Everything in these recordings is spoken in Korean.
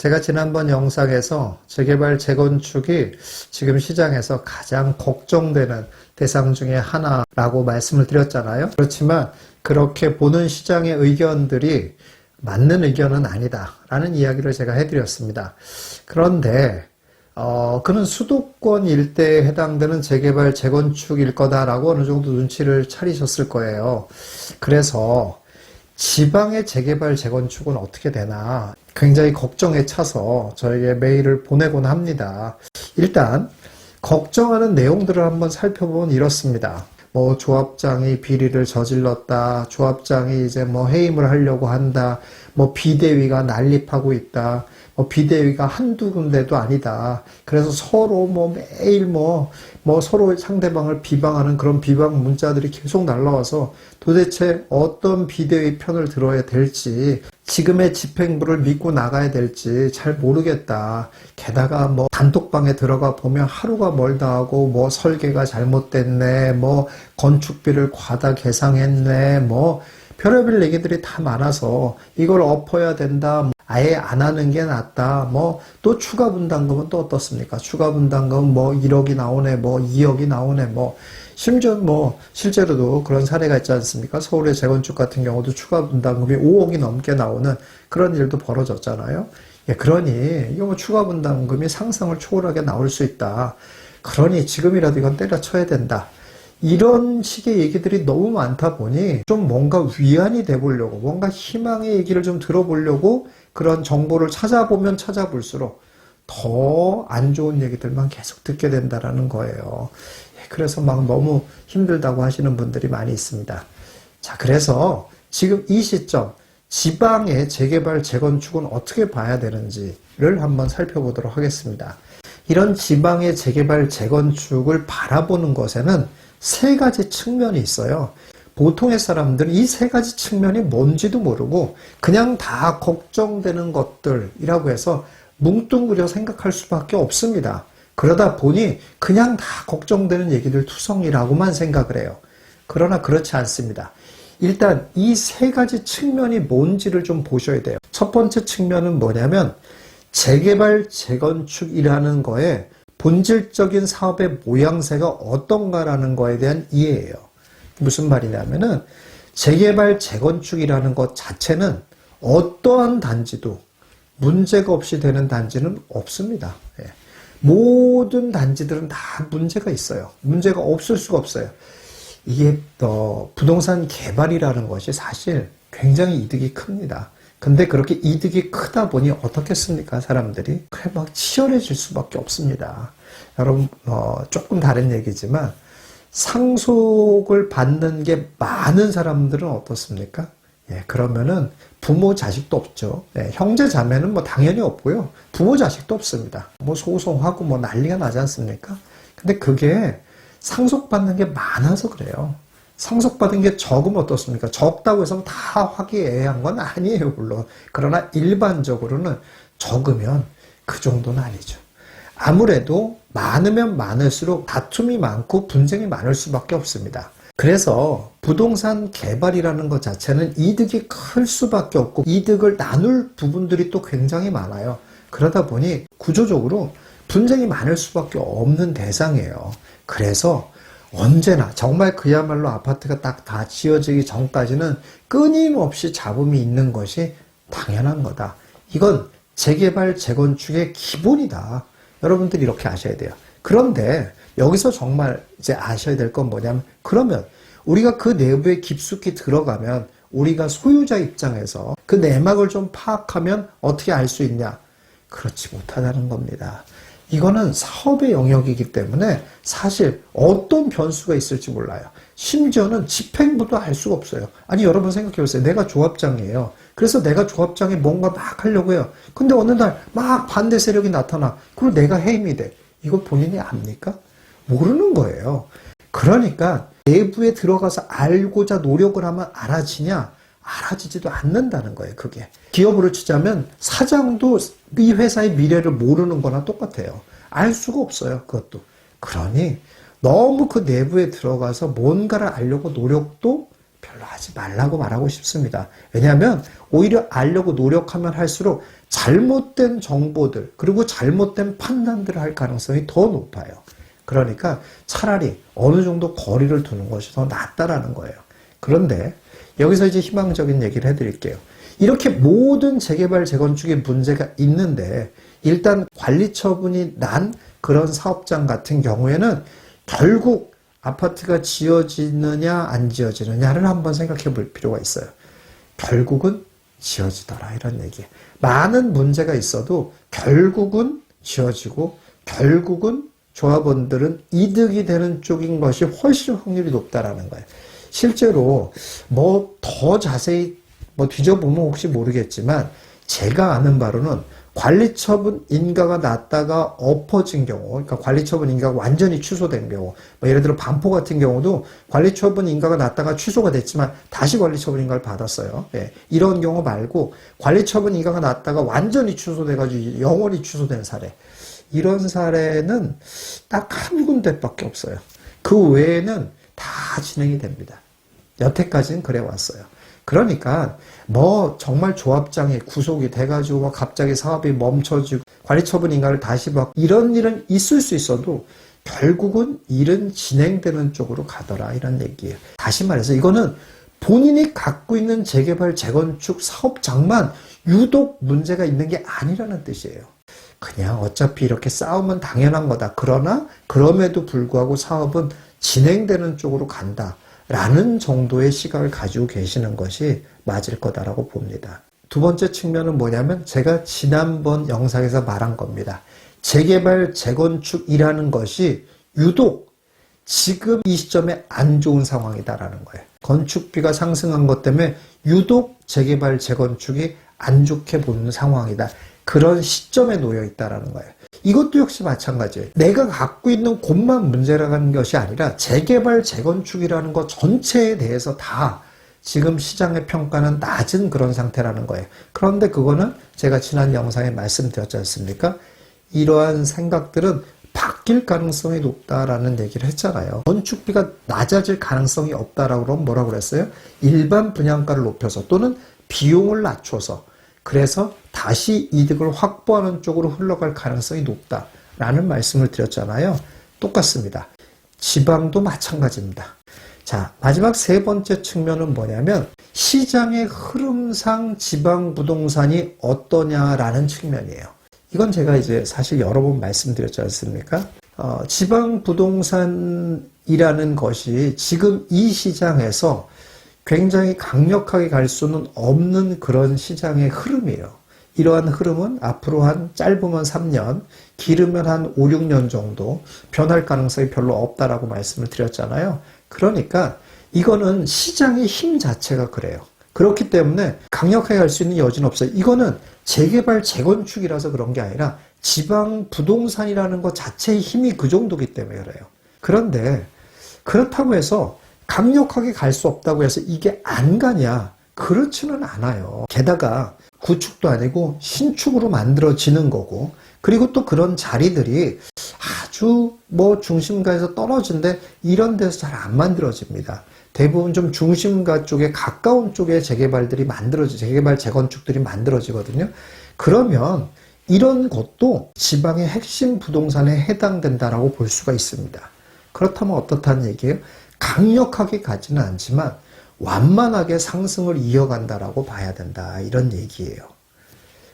제가 지난번 영상에서 재개발, 재건축이 지금 시장에서 가장 걱정되는 대상 중에 하나라고 말씀을 드렸잖아요. 그렇지만 그렇게 보는 시장의 의견들이 맞는 의견은 아니다라는 이야기를 제가 해드렸습니다. 그런데 그는 수도권 일대에 해당되는 재개발, 재건축일 거다라고 어느 정도 눈치를 차리셨을 거예요. 그래서 지방의 재개발, 재건축은 어떻게 되나 굉장히 걱정에 차서 저에게 메일을 보내곤 합니다. 일단 걱정하는 내용들을 한번 살펴보면 이렇습니다. 조합장이 비리를 저질렀다. 조합장이 이제 해임을 하려고 한다. 비대위가 난립하고 있다. 비대위가 한두 군데도 아니다. 그래서 서로 매일 서로 상대방을 비방하는 그런 비방 문자들이 계속 날라와서 도대체 어떤 비대위 편을 들어야 될지, 지금의 집행부를 믿고 나가야 될지 잘 모르겠다. 게다가 단톡방에 들어가 보면 하루가 멀다 하고 설계가 잘못됐네, 건축비를 과다 계상했네, 별의별 얘기들이 다 많아서 이걸 엎어야 된다. 아예 안 하는 게 낫다. 또 추가 분담금은 또 어떻습니까? 추가 분담금 1억이 나오네, 2억이 나오네, 심지어 실제로도 그런 사례가 있지 않습니까? 서울의 재건축 같은 경우도 추가 분담금이 5억이 넘게 나오는 그런 일도 벌어졌잖아요. 예, 그러니 이거 추가 분담금이 상상을 초월하게 나올 수 있다. 그러니 지금이라도 이건 때려쳐야 된다. 이런 식의 얘기들이 너무 많다 보니 좀 뭔가 위안이 돼 보려고, 뭔가 희망의 얘기를 좀 들어보려고 그런 정보를 찾아보면 찾아볼수록 더 안 좋은 얘기들만 계속 듣게 된다라는 거예요. 그래서 너무 힘들다고 하시는 분들이 많이 있습니다. 자, 그래서 지금 이 시점 지방의 재개발, 재건축은 어떻게 봐야 되는지를 한번 살펴보도록 하겠습니다. 이런 지방의 재개발, 재건축을 바라보는 것에는 세 가지 측면이 있어요. 보통의 사람들은 이 세 가지 측면이 뭔지도 모르고 그냥 다 걱정되는 것들이라고 해서 뭉뚱그려 생각할 수밖에 없습니다. 그러다 보니 그냥 다 걱정되는 얘기들 투성이라고만 생각을 해요. 그러나 그렇지 않습니다. 일단 이 세 가지 측면이 뭔지를 좀 보셔야 돼요. 첫 번째 측면은 뭐냐면 재개발, 재건축이라는 거에 본질적인 사업의 모양새가 어떤가라는 거에 대한 이해예요. 무슨 말이냐면은 재개발, 재건축이라는 것 자체는 어떠한 단지도 문제가 없이 되는 단지는 없습니다. 예. 모든 단지들은 다 문제가 있어요. 문제가 없을 수가 없어요. 이게 부동산 개발이라는 것이 사실 굉장히 이득이 큽니다. 근데 그렇게 이득이 크다 보니 어떻겠습니까? 사람들이 그래 치열해질 수밖에 없습니다. 여러분 조금 다른 얘기지만 상속을 받는 게 많은 사람들은 어떻습니까? 예, 그러면은 부모 자식도 없죠. 예, 형제 자매는 당연히 없고요. 부모 자식도 없습니다. 소송하고 난리가 나지 않습니까? 근데 그게 상속받는 게 많아서 그래요. 상속받은 게 적으면 어떻습니까? 적다고 해서 다 화기애애한 건 아니에요, 물론. 그러나 일반적으로는 적으면 그 정도는 아니죠. 아무래도 많으면 많을수록 다툼이 많고 분쟁이 많을 수밖에 없습니다. 그래서 부동산 개발이라는 것 자체는 이득이 클 수밖에 없고 이득을 나눌 부분들이 또 굉장히 많아요. 그러다 보니 구조적으로 분쟁이 많을 수밖에 없는 대상이에요. 그래서 언제나 정말 그야말로 아파트가 딱 다 지어지기 전까지는 끊임없이 잡음이 있는 것이 당연한 거다. 이건 재개발, 재건축의 기본이다. 여러분들이 이렇게 아셔야 돼요. 그런데 여기서 정말 이제 아셔야 될 건 뭐냐면, 그러면 우리가 그 내부에 깊숙이 들어가면 우리가 소유자 입장에서 그 내막을 좀 파악하면 어떻게 알 수 있냐? 그렇지 못하다는 겁니다. 이거는 사업의 영역이기 때문에 사실 어떤 변수가 있을지 몰라요. 심지어는 집행부도 알 수가 없어요. 아니, 여러분 생각해 보세요. 내가 조합장이에요. 그래서 내가 조합장에 뭔가 막 하려고 해요. 근데 어느 날 막 반대 세력이 나타나. 그리고 내가 해임이 돼. 이거 본인이 압니까? 모르는 거예요. 그러니까 내부에 들어가서 알고자 노력을 하면 알아지냐? 알아지지도 않는다는 거예요, 그게. 기업으로 치자면 사장도 이 회사의 미래를 모르는 거나 똑같아요. 알 수가 없어요, 그것도. 그러니 너무 그 내부에 들어가서 뭔가를 알려고 노력도 별로 하지 말라고 말하고 싶습니다. 왜냐하면 오히려 알려고 노력하면 할수록 잘못된 정보들 그리고 잘못된 판단들을 할 가능성이 더 높아요. 그러니까 차라리 어느 정도 거리를 두는 것이 더 낫다라는 거예요. 그런데 여기서 이제 희망적인 얘기를 해드릴게요. 이렇게 모든 재개발, 재건축에 문제가 있는데 일단 관리 처분이 난 그런 사업장 같은 경우에는 결국 아파트가 지어지느냐 안 지어지느냐를 한번 생각해 볼 필요가 있어요. 결국은 지어지더라 이런 얘기예요. 많은 문제가 있어도 결국은 지어지고 결국은 조합원들은 이득이 되는 쪽인 것이 훨씬 확률이 높다라는 거예요. 실제로 뭐 더 자세히 뒤져보면 혹시 모르겠지만 제가 아는 바로는 관리처분 인가가 났다가 엎어진 경우, 그러니까 관리처분 인가가 완전히 취소된 경우, 예를 들어 반포 같은 경우도 관리처분 인가가 났다가 취소가 됐지만 다시 관리처분 인가를 받았어요. 예, 이런 경우 말고 관리처분 인가가 났다가 완전히 취소돼가지고 영원히 취소된 사례, 이런 사례는 딱 한 군데밖에 없어요. 그 외에는 다 진행이 됩니다. 여태까지는 그래 왔어요. 그러니까 정말 조합장이 구속이 돼가지고 갑자기 사업이 멈춰지고 관리처분 인가를 다시 받고 이런 일은 있을 수 있어도 결국은 일은 진행되는 쪽으로 가더라 이런 얘기예요. 다시 말해서 이거는 본인이 갖고 있는 재개발, 재건축 사업장만 유독 문제가 있는 게 아니라는 뜻이에요. 그냥 어차피 이렇게 싸우면 당연한 거다. 그러나 그럼에도 불구하고 사업은 진행되는 쪽으로 간다. 라는 정도의 시각을 가지고 계시는 것이 맞을 거다라고 봅니다. 두 번째 측면은 뭐냐면 제가 지난번 영상에서 말한 겁니다. 재개발, 재건축이라는 것이 유독 지금 이 시점에 안 좋은 상황이다라는 거예요. 건축비가 상승한 것 때문에 유독 재개발, 재건축이 안 좋게 보는 상황이다. 그런 시점에 놓여 있다라는 거예요. 이것도 역시 마찬가지예요. 내가 갖고 있는 곳만 문제라는 것이 아니라 재개발, 재건축이라는 것 전체에 대해서 다 지금 시장의 평가는 낮은 그런 상태라는 거예요. 그런데 그거는 제가 지난 영상에 말씀드렸지 않습니까? 이러한 생각들은 바뀔 가능성이 높다라는 얘기를 했잖아요. 건축비가 낮아질 가능성이 없다라고 그러면 뭐라고 그랬어요? 일반 분양가를 높여서 또는 비용을 낮춰서 그래서 다시 이득을 확보하는 쪽으로 흘러갈 가능성이 높다라는 말씀을 드렸잖아요. 똑같습니다. 지방도 마찬가지입니다. 자, 마지막 세 번째 측면은 뭐냐면 시장의 흐름상 지방 부동산이 어떠냐라는 측면이에요. 이건 제가 이제 사실 여러 번 말씀드렸지 않습니까? 지방 부동산이라는 것이 지금 이 시장에서 굉장히 강력하게 갈 수는 없는 그런 시장의 흐름이에요. 이러한 흐름은 앞으로 한 짧으면 3년, 길으면 한 5, 6년 정도 변할 가능성이 별로 없다라고 말씀을 드렸잖아요. 그러니까 이거는 시장의 힘 자체가 그래요. 그렇기 때문에 강력하게 갈 수 있는 여지는 없어요. 이거는 재개발, 재건축이라서 그런 게 아니라 지방 부동산이라는 것 자체의 힘이 그 정도기 때문에 그래요. 그런데 그렇다고 해서 강력하게 갈 수 없다고 해서 이게 안 가냐? 그렇지는 않아요. 게다가 구축도 아니고 신축으로 만들어지는 거고, 그리고 또 그런 자리들이 아주 중심가에서 떨어진데 이런 데서 잘 안 만들어집니다. 대부분 좀 중심가 쪽에 가까운 쪽에 재개발, 재건축들이 만들어지거든요. 그러면 이런 것도 지방의 핵심 부동산에 해당된다라고 볼 수가 있습니다. 그렇다면 어떻다는 얘기예요? 강력하게 가지는 않지만 완만하게 상승을 이어간다라고 봐야 된다 이런 얘기예요.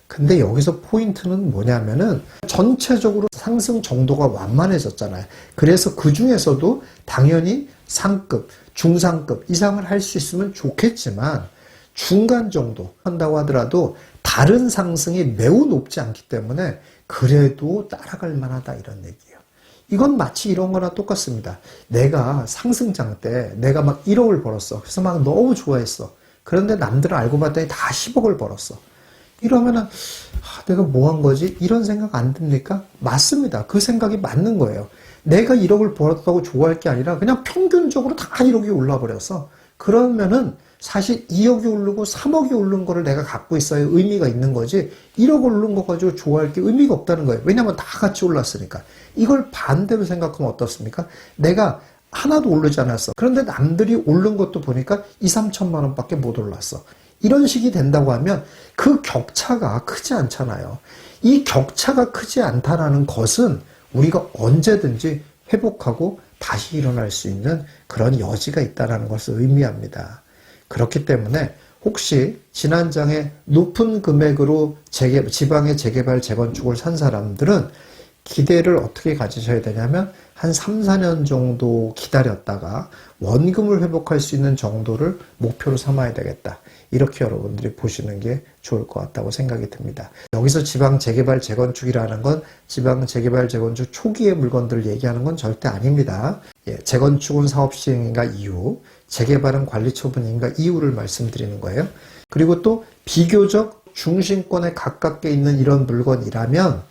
근데 여기서 포인트는 뭐냐면은 전체적으로 상승 정도가 완만해졌잖아요. 그래서 그 중에서도 당연히 상급, 중상급 이상을 할 수 있으면 좋겠지만 중간 정도 한다고 하더라도 다른 상승이 매우 높지 않기 때문에 그래도 따라갈 만하다 이런 얘기예요. 이건 마치 이런 거나 똑같습니다. 내가 상승장 때 내가 막 1억을 벌었어. 그래서 막 너무 좋아했어. 그런데 남들은 알고 봤더니 다 10억을 벌었어. 이러면은 내가 뭐 한 거지? 이런 생각 안 듭니까? 맞습니다. 그 생각이 맞는 거예요. 내가 1억을 벌었다고 좋아할 게 아니라 그냥 평균적으로 다 1억이 올라버렸어. 그러면은 사실 2억이 오르고 3억이 오른 거를 내가 갖고 있어야 의미가 있는 거지 1억 오른 거 가지고 좋아할 게 의미가 없다는 거예요. 왜냐하면 다 같이 올랐으니까. 이걸 반대로 생각하면 어떻습니까? 내가 하나도 오르지 않았어. 그런데 남들이 오른 것도 보니까 2, 3천만 원밖에 못 올랐어. 이런 식이 된다고 하면 그 격차가 크지 않잖아요. 이 격차가 크지 않다라는 것은 우리가 언제든지 회복하고 다시 일어날 수 있는 그런 여지가 있다는 것을 의미합니다. 그렇기 때문에 혹시 지난장에 높은 금액으로 지방의 재개발, 재건축을 산 사람들은 기대를 어떻게 가지셔야 되냐면 한 3, 4년 정도 기다렸다가 원금을 회복할 수 있는 정도를 목표로 삼아야 되겠다. 이렇게 여러분들이 보시는 게 좋을 것 같다고 생각이 듭니다. 여기서 지방 재개발, 재건축이라는 건 지방 재개발, 재건축 초기의 물건들을 얘기하는 건 절대 아닙니다. 재건축은 사업 시행인가 이후, 재개발은 관리 처분인가 이후를 말씀드리는 거예요. 그리고 또 비교적 중심권에 가깝게 있는 이런 물건이라면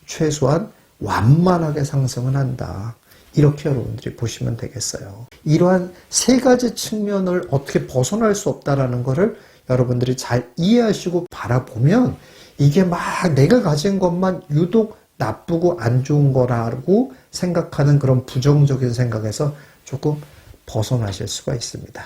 최소한 완만하게 상승은 한다. 이렇게 여러분들이 보시면 되겠어요. 이러한 세 가지 측면을 어떻게 벗어날 수 없다라는 것을 여러분들이 잘 이해하시고 바라보면 이게 막 내가 가진 것만 유독 나쁘고 안 좋은 거라고 생각하는 그런 부정적인 생각에서 조금 벗어나실 수가 있습니다.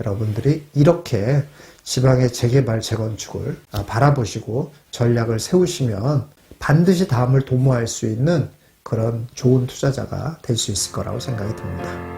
여러분들이 이렇게 지방의 재개발, 재건축을 바라보시고 전략을 세우시면 반드시 다음을 도모할 수 있는 그런 좋은 투자자가 될 수 있을 거라고 생각이 듭니다.